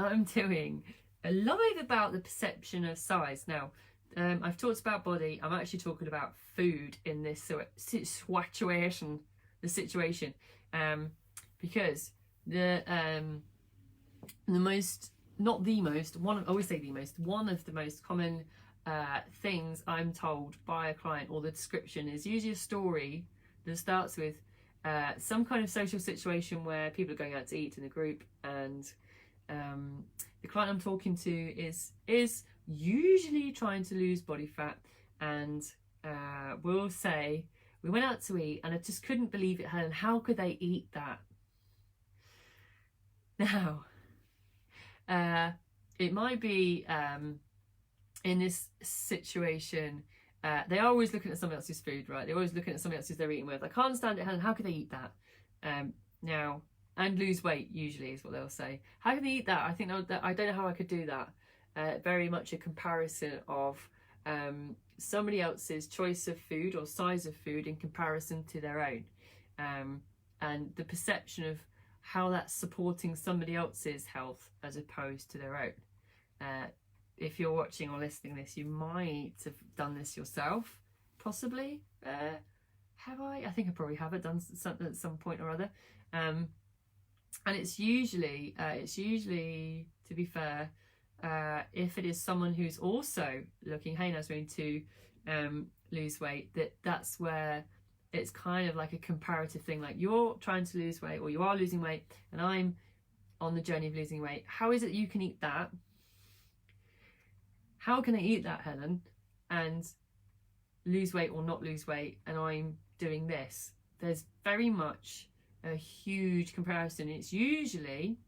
I'm doing a live about the perception of size. Now, I've talked about body. I'm actually talking about food in this situation, because the most, not the most, one of, I always say the most, one of the most common things I'm told by a client, or the description, is usually a story that starts with some kind of social situation where people are going out to eat in a group, and the client I'm talking to is usually trying to lose body fat, and will say, we went out to eat and I just couldn't believe it, Helen, how could they eat that? Now, it might be in this situation, they are always looking at somebody else's food, right? They're always looking at somebody else's they're eating with. I can't stand it, Helen, how could they eat that? Now, and lose weight usually is what they'll say. How can they eat that? I think I don't know how I could do that. Very much a comparison of somebody else's choice of food or size of food in comparison to their own, and the perception of how that's supporting somebody else's health as opposed to their own. If you're watching or listening to this, you might have done this yourself, possibly. Have I? I think I probably have done something at some point or other. And it's usually, to be fair, if it is someone who's also looking, hey, Nazreen, to lose weight, that's where it's kind of like a comparative thing. Like, you're trying to lose weight, or you are losing weight, and I'm on the journey of losing weight. How is it you can eat that? How can I eat that, Helen, and lose weight or not lose weight, and I'm doing this? There's very much a huge comparison. It's usually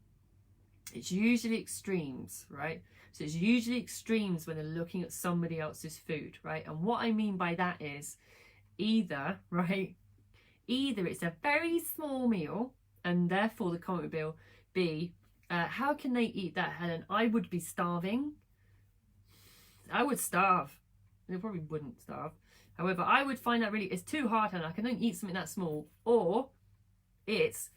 extremes, right? So it's usually extremes when they're looking at somebody else's food, right? And what I mean by that is either it's a very small meal, and therefore the comment will be, how can they eat that, Helen? I would be starving. I would starve. They probably wouldn't starve. However, I would find that it's too hard, Helen. I can only eat something that small. Or it's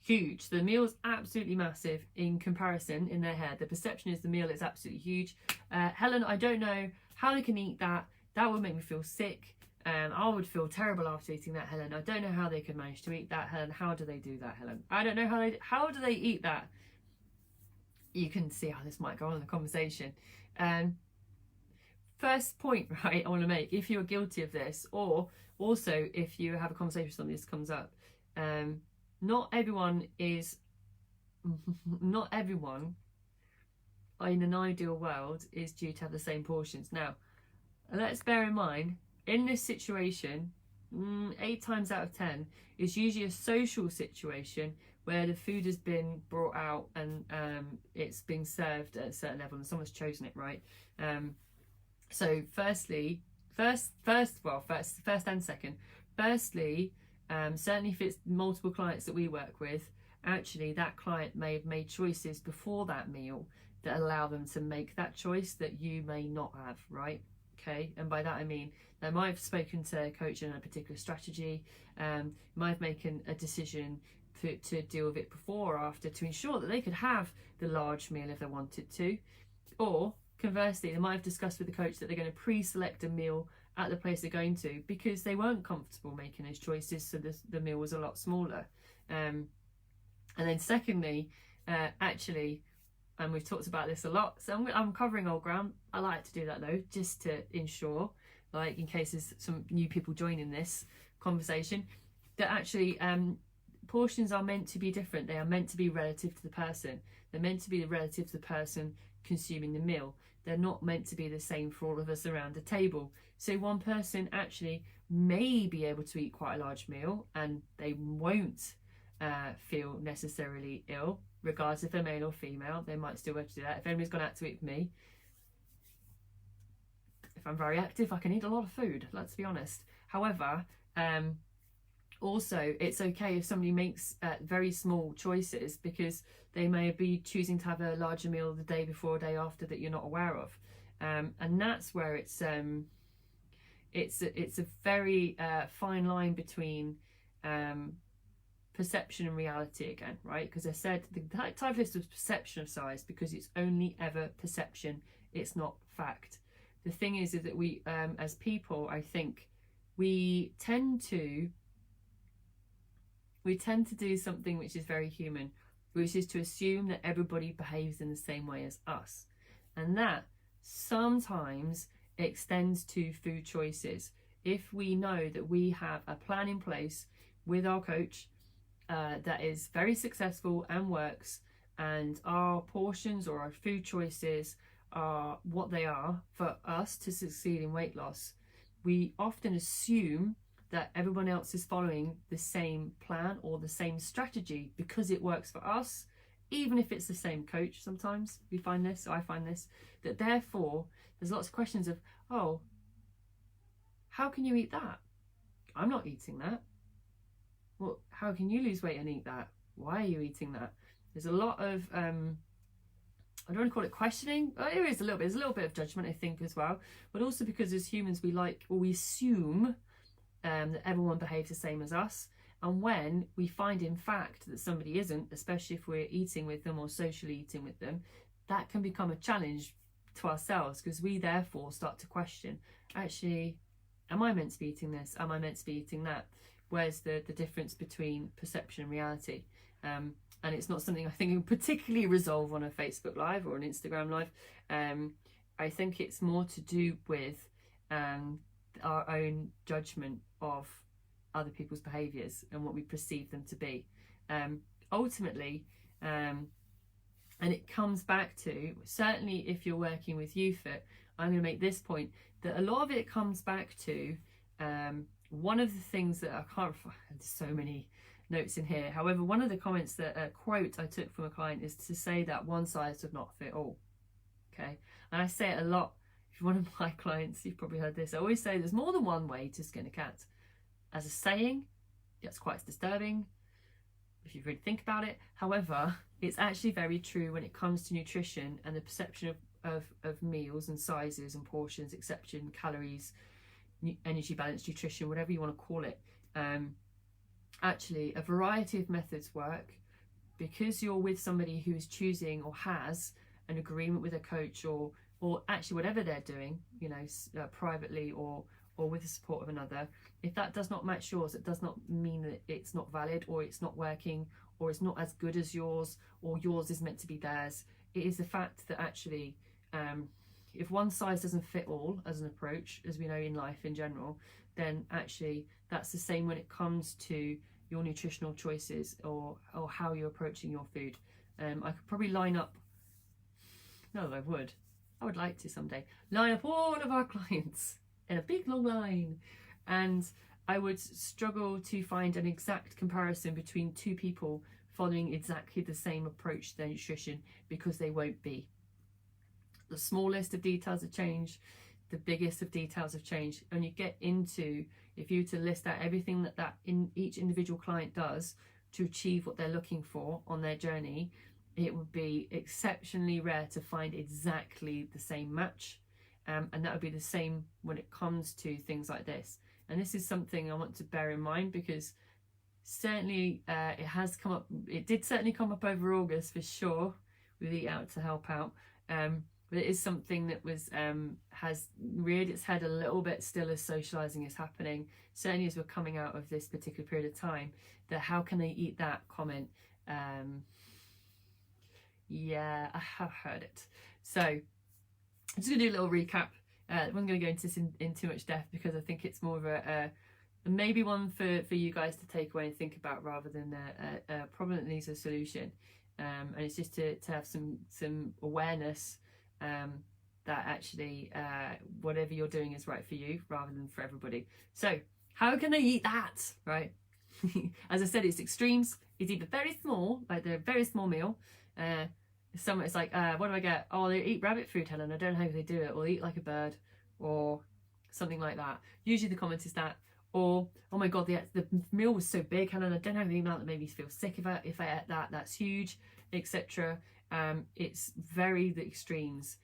huge. The meal's absolutely massive in comparison in their head. The perception is the meal is absolutely huge. Helen, I don't know how they can eat that. That would make me feel sick. I would feel terrible after eating that, Helen. I don't know how they could manage to eat that, Helen. How do they do that, Helen? I don't know how do they eat that? You can see how this might go on in the conversation. First point, right, I want to make, if you're guilty of this, or also if you have a conversation with somebody, this comes up, not everyone in an ideal world is due to have the same portions. Now, let's bear in mind, in this situation, 8 times out of 10, it's usually a social situation where the food has been brought out and it's being served at a certain level and someone's chosen it, right? So firstly, first and second. Firstly, certainly if it's multiple clients that we work with, actually that client may have made choices before that meal that allow them to make that choice that you may not have, right? Okay, and by that I mean they might have spoken to a coach on a particular strategy, might have made a decision to deal with it before or after to ensure that they could have the large meal if they wanted to, or conversely, they might have discussed with the coach that they're going to pre-select a meal at the place they're going to because they weren't comfortable making those choices, so the meal was a lot smaller. And then secondly, actually, and we've talked about this a lot, so I'm covering old ground. I like to do that though, just to ensure, like in case there's some new people joining this conversation, that actually portions are meant to be different. They are meant to be relative to the person. They're meant to be relative to the person consuming the meal. They're not meant to be the same for all of us around the table. So one person actually may be able to eat quite a large meal and they won't feel necessarily ill, regardless if they're male or female. They might still be able to do that. If anybody's gone out to eat with me, if I'm very active, I can eat a lot of food, let's be honest. However, also it's okay if somebody makes very small choices because they may be choosing to have a larger meal the day before or day after that you're not aware of, and that's where it's a very fine line between perception and reality again, right? Because I said the title list was perception of size because it's only ever perception, it's not fact. The thing is that we, as people, I think we tend to do something which is very human, which is to assume that everybody behaves in the same way as us. And that sometimes extends to food choices. If we know that we have a plan in place with our coach that is very successful and works, and our portions or our food choices are what they are for us to succeed in weight loss, we often assume that everyone else is following the same plan or the same strategy because it works for us, even if it's the same coach. Sometimes we find this, I find this, that therefore there's lots of questions of, oh, how can you eat that? I'm not eating that. Well, how can you lose weight and eat that? Why are you eating that? There's a lot of I don't want to call it questioning. There is a little bit. There's a little bit of judgment, I think, as well. But also because as humans, we assume that everyone behaves the same as us. And when we find, in fact, that somebody isn't, especially if we're eating with them or socially eating with them, that can become a challenge to ourselves, because we therefore start to question, actually, am I meant to be eating this? Am I meant to be eating that? Where's the difference between perception and reality? And it's not something I think you particularly resolve on a Facebook Live or an Instagram Live. I think it's more to do with our own judgment of other people's behaviours and what we perceive them to be. Ultimately, and it comes back to, certainly if you're working with YouFit, I'm going to make this point, that a lot of it comes back to one of the things that I can't find, there's so many notes in here. However, one of the comments that a quote I took from a client is to say that one size does not fit all. Okay, and I say it a lot. If you're one of my clients, you've probably heard this. I always say there's more than one way to skin a cat. As a saying, that's quite disturbing if you really think about it. However, it's actually very true when it comes to nutrition and the perception of meals and sizes and portions, exception, calories, energy balance, nutrition, whatever you want to call it. Actually, a variety of methods work because you're with somebody who's choosing or has an agreement with a coach or actually whatever they're doing, privately or with the support of another. If that does not match yours, it does not mean that it's not valid or it's not working or it's not as good as yours or yours is meant to be theirs. It is the fact that actually if one size doesn't fit all as an approach, as we know in life in general, then actually that's the same when it comes to your nutritional choices or how you're approaching your food. I could probably line up, no, I would like to someday line up all of our clients in a big long line, and I would struggle to find an exact comparison between two people following exactly the same approach to their nutrition, because they won't be. The smallest of details have changed, the biggest of details have changed, and you get into, if you were to list out everything that in each individual client does to achieve what they're looking for on their journey, it would be exceptionally rare to find exactly the same match. And that would be the same when it comes to things like this. And this is something I want to bear in mind, because certainly it did certainly come up over August for sure with Eat Out to Help Out. But it is something that has reared its head a little bit still as socialising is happening, certainly as we're coming out of this particular period of time, that how can they eat that comment? Yeah, I have heard it. So I'm just going to do a little recap. I'm going to go into this in too much depth, because I think it's more of a maybe one for you guys to take away and think about, rather than a problem that needs a solution. And it's just to have some awareness that actually whatever you're doing is right for you rather than for everybody. So how can they eat that, right? As I said, it's extremes. It's either very small, like they're a very small meal. It's like, what do I get? Oh, they eat rabbit food, Helen. I don't know how they do it. Or they eat like a bird, or something like that. Usually the comment is that. Or, oh my God, the meal was so big, Helen. I don't know the amount that made me feel sick if I ate that. That's huge, etc. It's very the extremes.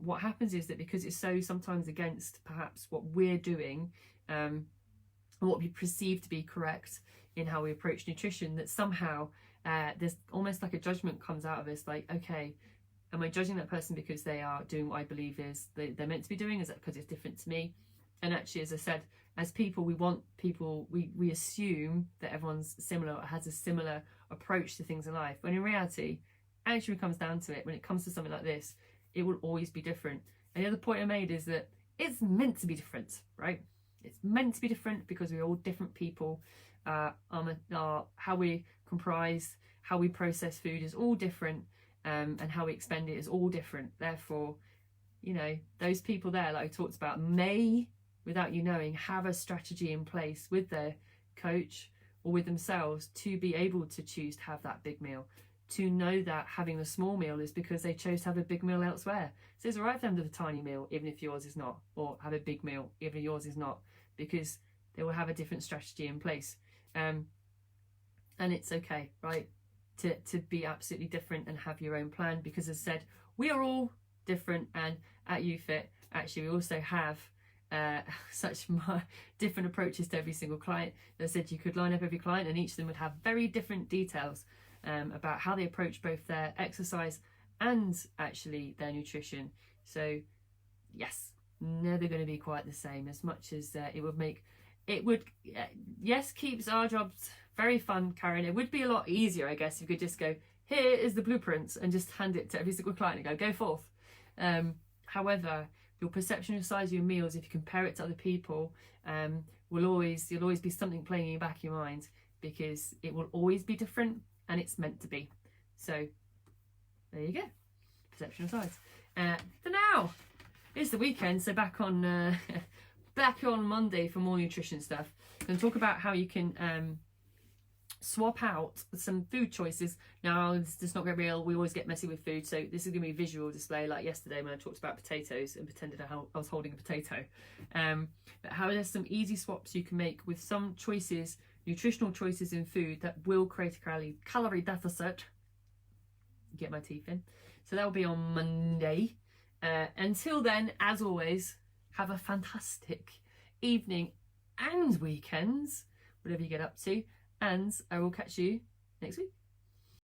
What happens is that because it's so sometimes against perhaps what we're doing, what we perceive to be correct, in how we approach nutrition, that somehow there's almost like a judgment comes out of us, like, okay, am I judging that person because they are doing what I believe is they're meant to be doing? Is that because it's different to me? And actually, as I said, as people, we assume that everyone's similar or has a similar approach to things in life, when in reality, actually, when it comes down to it, when it comes to something like this, it will always be different. And the other point I made is that it's meant to be different, right? It's meant to be different because we're all different people. How we comprise, how we process food is all different, and how we expend it is all different. Therefore, you know, those people there, like I talked about, may, without you knowing, have a strategy in place with their coach or with themselves to be able to choose to have that big meal, to know that having a small meal is because they chose to have a big meal elsewhere. So it's all right for them to have a tiny meal, even if yours is not, or have a big meal, even if yours is not, because they will have a different strategy in place. And it's okay, right, to be absolutely different and have your own plan, because as I said, we are all different. And at UFit, actually, we also have such different approaches to every single client. As I said, you could line up every client and each of them would have very different details about how they approach both their exercise and actually their nutrition. So yes, never going to be quite the same, as much as yes, keeps our jobs very fun, Karen. It would be a lot easier, I guess, if you could just go, here is the blueprints, and just hand it to every single client and go forth. However, your perception of size of your meals, if you compare it to other people, you'll always be something playing in the back of your mind, because it will always be different and it's meant to be. So there you go, perception of size. For now, it's the weekend, so back on Monday for more nutrition stuff. I'm going to talk about how you can swap out some food choices. Now, it's just not going to be real. We always get messy with food, so this is going to be a visual display, like yesterday when I talked about potatoes and pretended I was holding a potato. But how there's some easy swaps you can make with some choices, nutritional choices in food, that will create a calorie deficit. Get my teeth in. So that will be on Monday. Until then, as always, have a fantastic evening and weekends, whatever you get up to, and I will catch you next week.